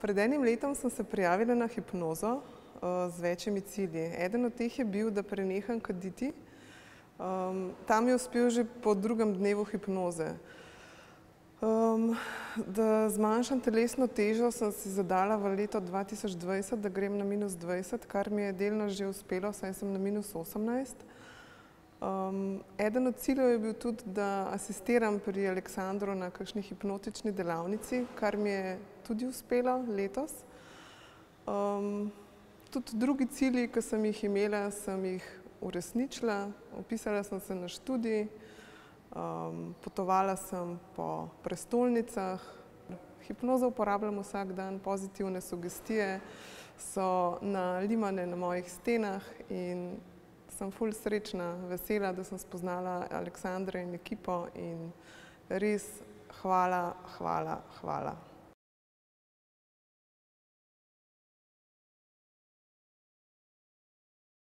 Pred enim letom sem se prijavila na hipnozo z večjimi cilji. Eden od teh je bil, da preneham kaditi. Tam je uspel že po drugem dnevu hipnoze. Da zmanjšam telesno težo, sem si zadala v leto 2020, da grem na -20, kar mi je delno že uspelo, saj sem na -18. Eden od ciljev je bil tudi, da asistiram pri Aleksandru na kakšni hipnotični delavnici, kar mi je tudi uspelo letos. Tudi drugi cilji, ki sem jih imela, sem jih uresničila. Vpisala sem se na študij, potovala sem po prestolnicah. Hipnozo uporabljam vsak dan, pozitivne sugestije so nalimane na mojih stenah in sem ful srečna, vesela, da sem spoznala Aleksandra in ekipo in res hvala, hvala, hvala.